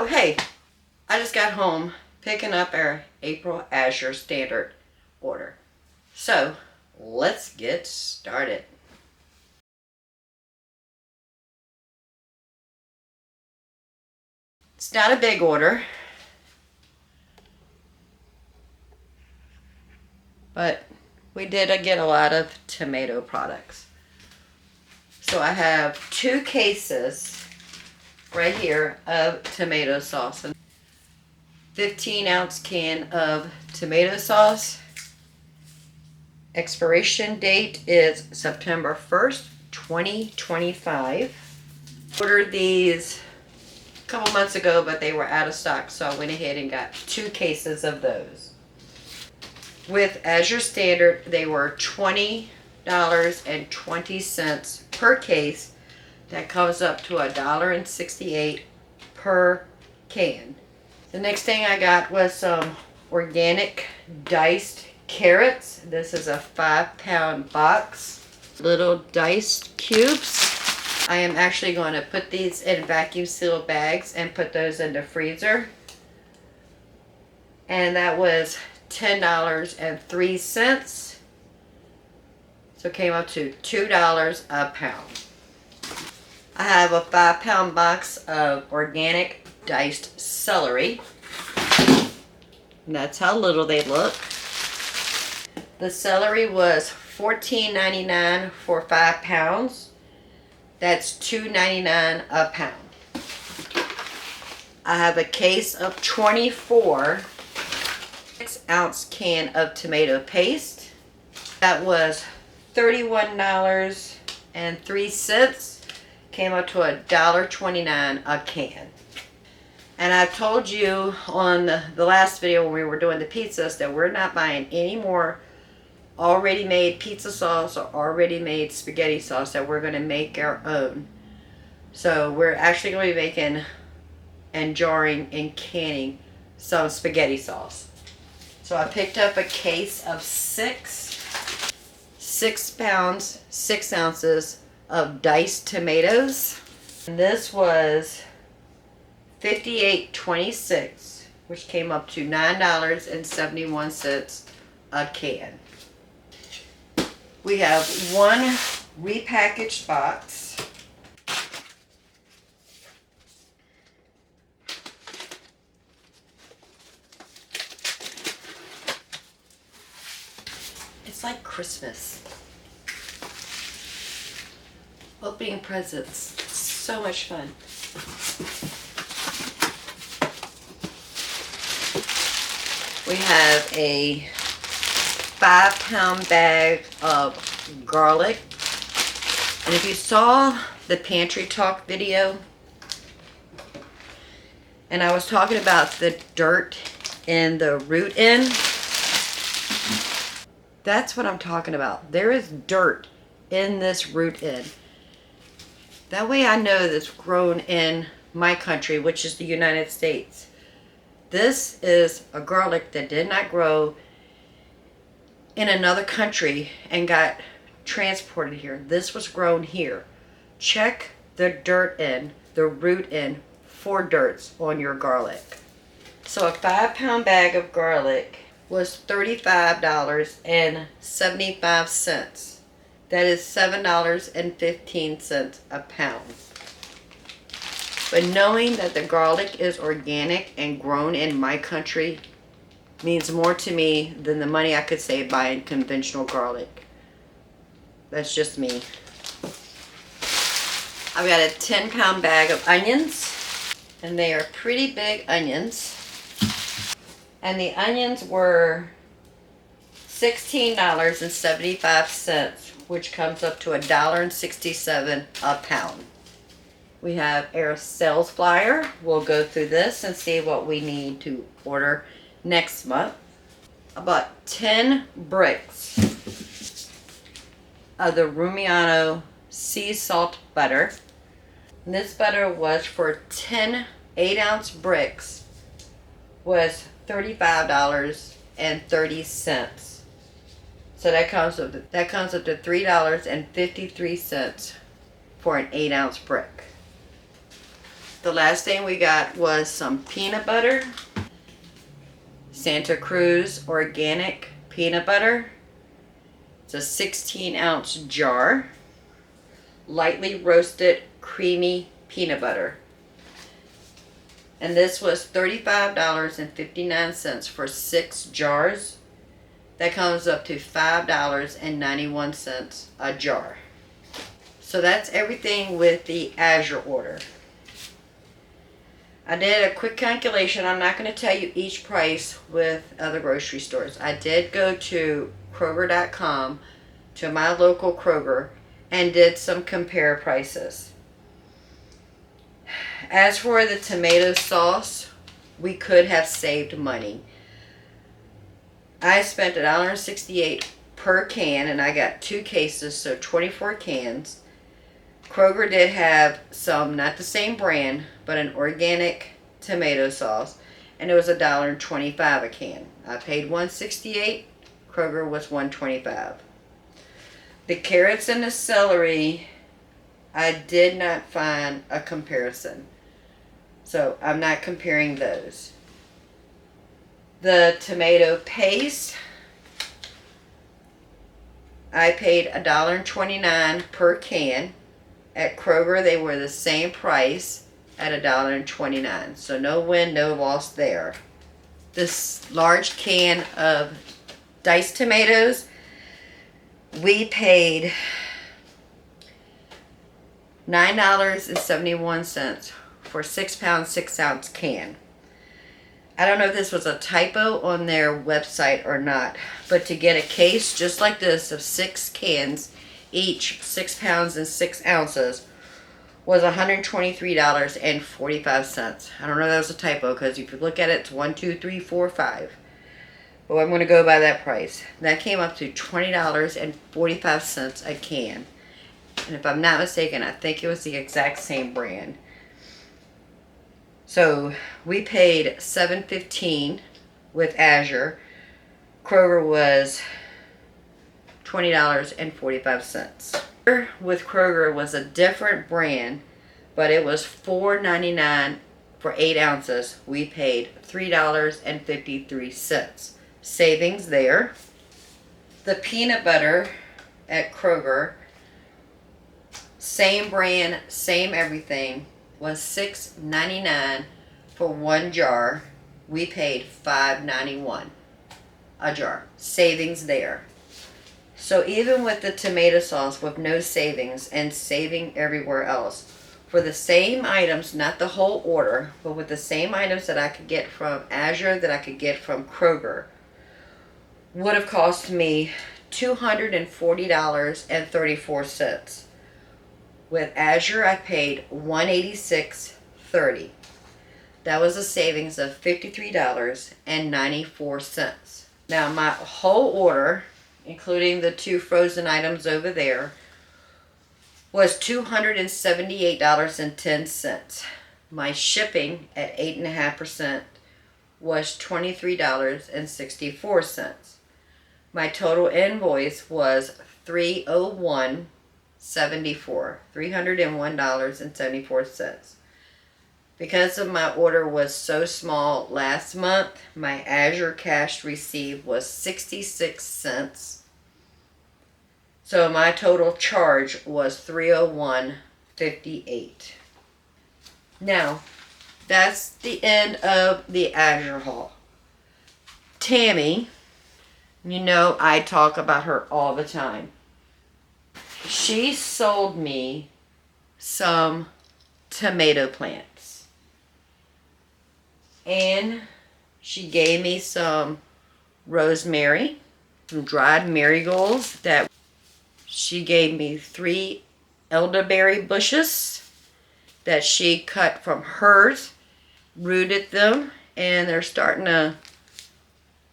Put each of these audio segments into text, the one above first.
hey, I just got home picking up our April Azure standard order. So let's get started. It's not a big order, but we did get a lot of tomato products. So I have 2 cases right here of tomato sauce. 15-ounce can of tomato sauce. Expiration date is September 1st, 2025. Ordered these a couple months ago, but they were out of stock, so I went ahead and got 2 cases of those. With Azure Standard, they were $20.20 per case. That comes up to $1.68 per can. The next thing I got was some organic diced carrots. This is a 5-pound box. Little diced cubes. I am actually going to put these in vacuum sealed bags and put those in the freezer. And that was $10.03. So it came up to $2 a pound. I have a 5-pound box of organic diced celery. And that's how little they look. The celery was $14.99 for 5 pounds. That's $2.99 a pound. I have a case of 24 6-ounce can of tomato paste. That was $31.03. Came up to $1.29 a can. And I told you on the last video when we were doing the pizzas that we're not buying any more already made pizza sauce or already made spaghetti sauce, that we're going to make our own. So we're actually going to be making and jarring and canning some spaghetti sauce. So I picked up a case of 6 pounds, 6 ounces of diced tomatoes. And this was $58.26, which came up to $9.71 a can. We have 1 repackaged box. It's like Christmas. Opening presents. It's so much fun. We have a 5-pound bag of garlic. And if you saw the Pantry Talk video, and I was talking about the dirt in the root end, that's what I'm talking about. There is dirt in this root end. That way I know that's grown in my country, which is the United States. This is a garlic that did not grow in another country and got transported here. This was grown here. Check the dirt end, the root end, for dirts on your garlic. So a 5-pound bag of garlic was $35.75. That is $7.15 a pound. But knowing that the garlic is organic and grown in my country means more to me than the money I could save buying conventional garlic. That's just me. I've got a 10-pound bag of onions, and they are pretty big onions. And the onions were $16.75, which comes up to $1.67 a pound. We have our sales flyer. We'll go through this and see what we need to order next month. I bought 10 bricks of the Rumiano sea salt butter. And this butter was for 10 8-ounce bricks was $35.30. So that comes up to $3.53 for an 8-ounce brick. The last thing we got was some peanut butter. Santa Cruz organic peanut butter. It's a 16-ounce jar. Lightly roasted creamy peanut butter. And this was $35.59 for 6 jars. That comes up to $5.91 a jar. So that's everything with the Azure order. I did a quick calculation. I'm not going to tell you each price with other grocery stores. I did go to Kroger.com, to my local Kroger, and did some compare prices. As for the tomato sauce, we could have saved money. I spent $1.68 per can, and I got 2 cases, so 24 cans. Kroger did have some, not the same brand, but an organic tomato sauce, and it was $1.25 a can. I paid $1.68. Kroger was $1.25. The carrots and the celery, I did not find a comparison, so I'm not comparing those. The tomato paste, I paid $1.29 per can. At Kroger, they were the same price at $1.29. So no win, no loss there. This large can of diced tomatoes, we paid $9.71 for 6-pound, 6-ounce can. I don't know if this was a typo on their website or not, but to get a case just like this of 6 cans, each 6 pounds and 6 ounces, was $123.45. I don't know if that was a typo, because if you look at it, it's 1, 2, 3, 4, 5. But I'm going to go by that price. That came up to $20.45 a can. And if I'm not mistaken, I think it was the exact same brand. So we paid $7.15 with Azure. Kroger was $20.45. With Kroger was a different brand, but it was $4.99 for 8 ounces. We paid $3.53. Savings there. The peanut butter at Kroger, same brand, same everything, was $6.99 for 1 jar. We paid $5.91 a jar. Savings there. So even with the tomato sauce with no savings and saving everywhere else, for the same items, not the whole order, but with the same items that I could get from Azure, that I could get from Kroger, would have cost me $240.34. With Azure, I paid $186.30. That was a savings of $53.94. Now, my whole order, including the 2 frozen items over there, was $278.10. My shipping at 8.5% was $23.64. My total invoice was $301.74. Because of my order was so small last month, my Azure cash received was 66 cents. So my total charge was $301.58. Now, that's the end of the Azure haul. Tammy, you know I talk about her all the time. She sold me some tomato plants. And she gave me some rosemary, some dried marigolds. That she gave me 3 elderberry bushes that she cut from hers, rooted them, and they're starting to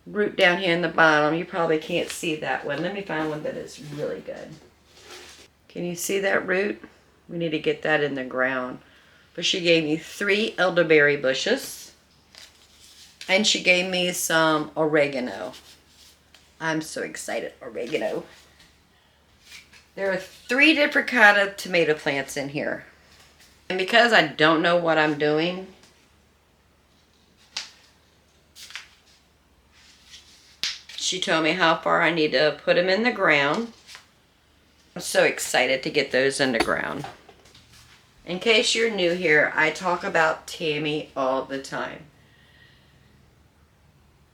root down here in the bottom. You probably can't see that one. Let me find one that is really good. Can you see that root? We need to get that in the ground. But she gave me 3 elderberry bushes. And she gave me some oregano. I'm so excited, oregano. There are 3 different kind of tomato plants in here. And because I don't know what I'm doing, she told me how far I need to put them in the ground. I'm so excited to get those in the ground. In case you're new here, I talk about Tammy all the time.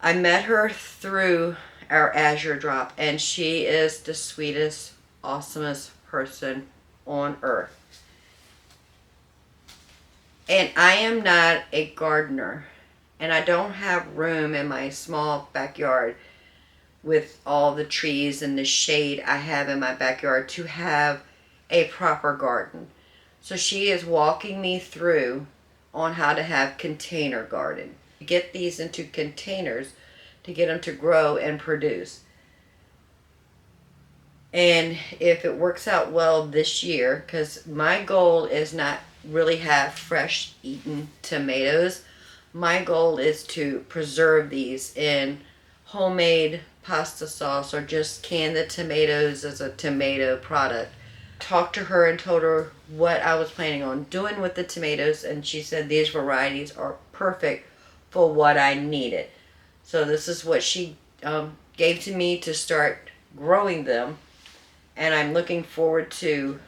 I met her through our Azure drop, and she is the sweetest, awesomest person on earth. And I am not a gardener, and I don't have room in my small backyard with all the trees and the shade I have in my backyard to have a proper garden. So she is walking me through on how to have container garden. Get these into containers to get them to grow and produce. And if it works out well this year, because my goal is not really have fresh eaten tomatoes. My goal is to preserve these in homemade pasta sauce or just can the tomatoes as a tomato product. Talked to her and told her what I was planning on doing with the tomatoes, and she said these varieties are perfect for what I needed. So this is what she gave to me to start growing them, and I'm looking forward to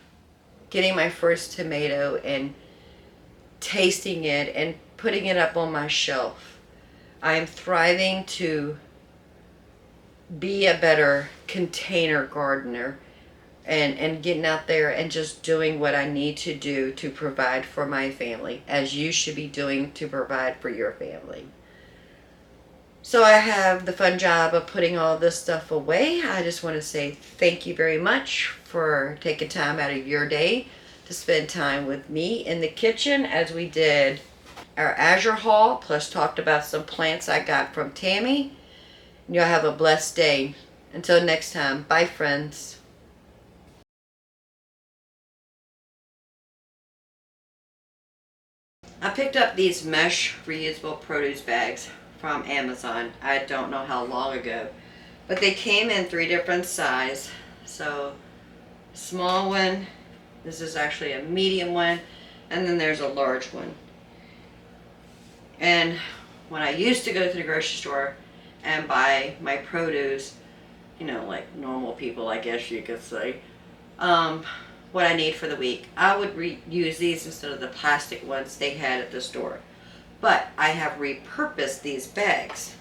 getting my first tomato and tasting it and putting it up on my shelf. I am thriving to be a better container gardener and getting out there and just doing what I need to do to provide for my family, as you should be doing to provide for your family. So I have the fun job of putting all this stuff away. I just want to say thank you very much for taking time out of your day to spend time with me in the kitchen as we did our Azure haul, plus talked about some plants I got from Tammy. Y'all have a blessed day. Until next time, bye friends. I picked up these mesh reusable produce bags from Amazon. I don't know how long ago, but they came in 3 different sizes. So small one, this is actually a medium one, and then there's a large one. And when I used to go to the grocery store and buy my produce, you know, like normal people, I guess you could say, what I need for the week, I would use these instead of the plastic ones they had at the store. But I have repurposed these bags.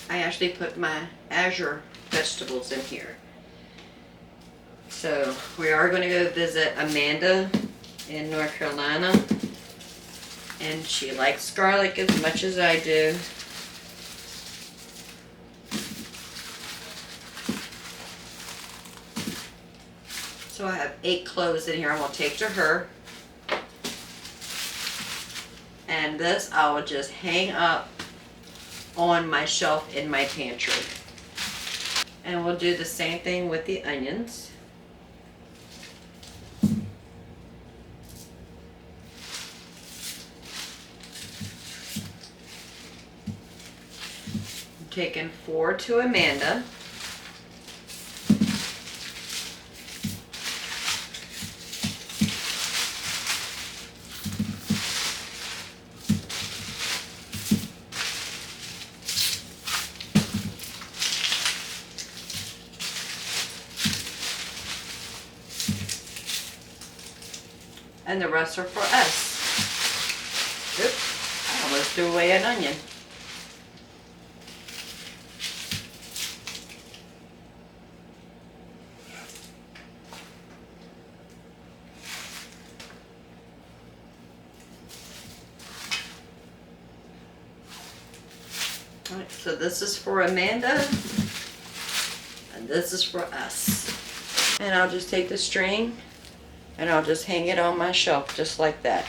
I actually put my Azure vegetables in here. So we are going to go visit Amanda in North Carolina, and she likes garlic as much as I do. So I have 8 cloves in here I'm going to take to her. And this I will just hang up on my shelf in my pantry. And we'll do the same thing with the onions. I'm taking 4 to Amanda. And the rest are for us. Oops, I almost threw away an onion. Alright, so this is for Amanda, and this is for us. And I'll just take the string and I'll just hang it on my shelf just like that.